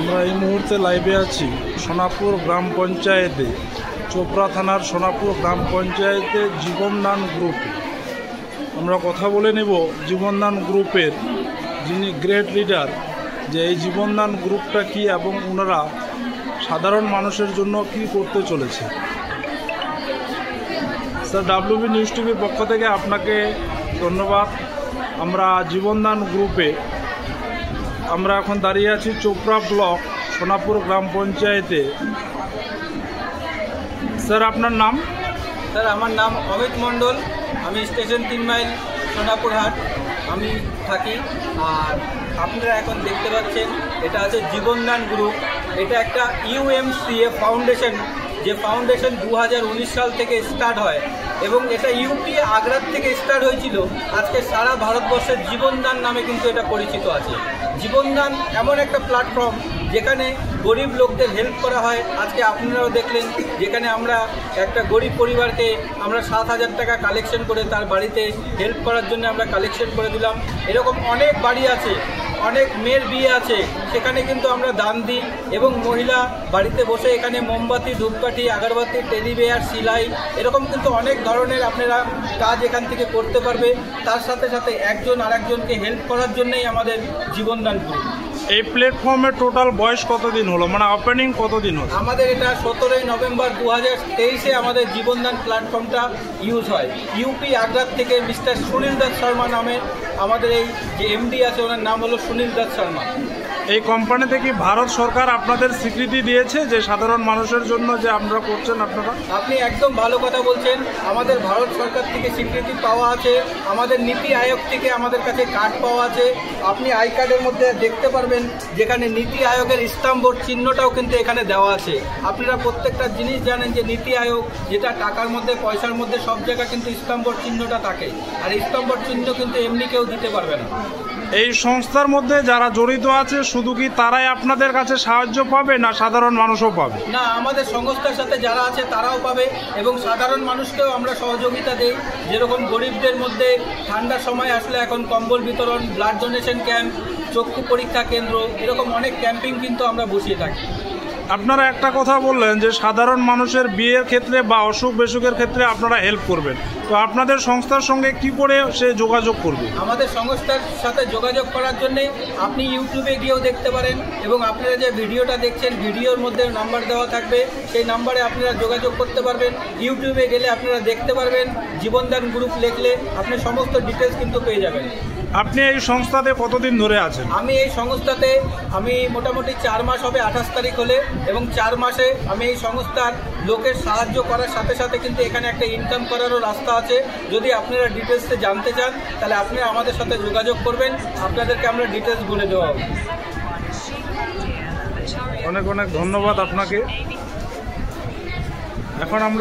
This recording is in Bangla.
আমরা এই মুহূর্তে লাইভে আছি সোনাপুর গ্রাম পঞ্চায়েতে, চোপড়া থানার সোনাপুর গ্রাম পঞ্চায়েতে জীবনদান গ্রুপে। আমরা কথা বলে নেব জীবনদান গ্রুপের যিনি গ্রেট লিডার, যে এই জীবনদান গ্রুপটা কি এবং ওনারা সাধারণ মানুষের জন্য কি করতে চলেছে। স্যার, WB নিউজ টিভির পক্ষ থেকে আপনাকে ধন্যবাদ। আমরা জীবনদান গ্রুপে আমরা এখন দাঁড়িয়ে আছি চোপড়া ব্লক সোনাপুর গ্রাম পঞ্চায়েতে। স্যার, আপনার নাম? স্যার, আমার নাম অমিত মণ্ডল। আমি স্টেশন 3 মাইল সোনাপুর হাট আমি থাকি। আর আপনারা এখন দেখতে পাচ্ছেন এটা আছে জীবনদান গ্রুপ। এটা একটা UMCA ফাউন্ডেশন, যে ফাউন্ডেশন 2019 সাল থেকে স্টার্ট হয় এবং এটা ইউপি আগ্রার থেকে স্টার্ট হয়েছিল। আজকে সারা ভারতবর্ষের জীবনদান নামে কিন্তু এটা পরিচিত আছে। জীবনদান এমন একটা প্ল্যাটফর্ম যেখানে গরিব লোকদের হেল্প করা হয়। আজকে আপনারাও দেখলেন, যেখানে আমরা একটা গরিব পরিবারকে আমরা 7,000 টাকা কালেকশন করে তার বাড়িতে হেল্প করার জন্য আমরা কালেকশন করে দিলাম। এরকম অনেক বাড়ি আছে, অনেক মেয়ের বিয়ে আছে, সেখানে কিন্তু আমরা দান দিই এবং মহিলা বাড়িতে বসে এখানে মোমবাতি, ধূপকাঠি, আগরবাতি, টেডি বিয়ার, সিলাই, এরকম কিন্তু অনেক ধরনের আপনারা কাজ এখান থেকে করতে পারবে। তার সাথে সাথে একজন আরেকজনকে হেল্প করার জন্যই আমাদের জীবনদান গ্রুপ। এই প্ল্যাটফর্মের টোটাল বয়স কতদিন হলো, মানে ওপেনিং কতদিন হলো? আমাদের এটা 17 নভেম্বর 2023-এ আমাদের জীবনদান প্ল্যাটফর্মটা ইউজ হয়। ইউপি আগ্রার থেকে মিস্টার সুনীল দাস শর্মা নামে আমাদের এই যে MD আছে, ওনার নাম হলো সুনীল দাস শর্মা। এই কোম্পানিতে কি ভারত সরকার আপনাদের স্বীকৃতি দিয়েছে যে সাধারণ মানুষের জন্য যে আপনারা করছেন? আপনি একদম ভালো কথা বলছেন। আমাদের ভারত সরকার থেকে স্বীকৃতি পাওয়া আছে, আমাদের নীতি আয়োগ থেকে আমাদের কাছে কার্ড পাওয়া আছে। আপনি আই কার্ডের মধ্যে দেখতে পারবেন যেখানে নীতি আয়োগের স্তম্ভর চিহ্নটাও কিন্তু এখানে দেওয়া আছে। আপনারা প্রত্যেকটা জিনিস জানেন যে নীতি আয়োগ যেটা টাকার মধ্যে, পয়সার মধ্যে সব জায়গায় কিন্তু স্তম্ভর চিহ্নটা থাকে, আর স্তম্ভর চিহ্ন কিন্তু এমনি কেউ দিতে পারবে না। এই সংস্থার মধ্যে যারা জড়িত আছে শুধু কি তারাই আপনাদের কাছে সাহায্য পাবে, না সাধারণ মানুষও পাবে? না, আমাদের সংস্থার সাথে যারা আছে তারাও পাবে এবং সাধারণ মানুষকেও আমরা সহযোগিতা দেই। যেরকম গরিবদের মধ্যে ঠান্ডার সময় আসলে এখন কম্বল বিতরণ, ব্লাড ডোনেশন ক্যাম্প, চক্ষু পরীক্ষা কেন্দ্র, এরকম অনেক ক্যাম্পিং কিন্তু আমরা বসিয়ে থাকি। আপনারা একটা কথা বললেন যে সাধারণ মানুষের বিয়ের ক্ষেত্রে বা অসুখ বিসুখের ক্ষেত্রে আপনারা হেল্প করবেন, তো আপনাদের সংস্থার সঙ্গে কি করে সে যোগাযোগ করবে? আমাদের সংস্থার সাথে যোগাযোগ করার জন্য আপনি ইউটিউবে গিয়েও দেখতে পারেন এবং আপনারা যে ভিডিওটা দেখছেন ভিডিওর মধ্যে নাম্বার দেওয়া থাকবে, সেই নাম্বারে আপনারা যোগাযোগ করতে পারবেন। ইউটিউবে গেলে আপনারা দেখতে পারবেন, জীবনদান গ্রুপ লিখলে আপনি সমস্ত ডিটেলস কিন্তু পেয়ে যাবেন। আপনি এই সংস্থাতে কতদিন ধরে আছেন? আমি এই সংস্থাতে মোটামুটি 4 মাস হবে 28 তারিখ হলে, এবং 4 মাসে আমি এই সংস্থার লোকের সাহায্য করার সাথে সাথে কিন্তু এখানে একটা ইনকাম করারও রাস্তা আছে। যদি আপনারা ডিটেলসে জানতে চান তাহলে আপনারা আমাদের সাথে যোগাযোগ করবেন, আপনাদেরকে আমরা ডিটেলস বলে দেওয়া হবে। অনেক অনেক ধন্যবাদ আপনাকে। এখন আমরা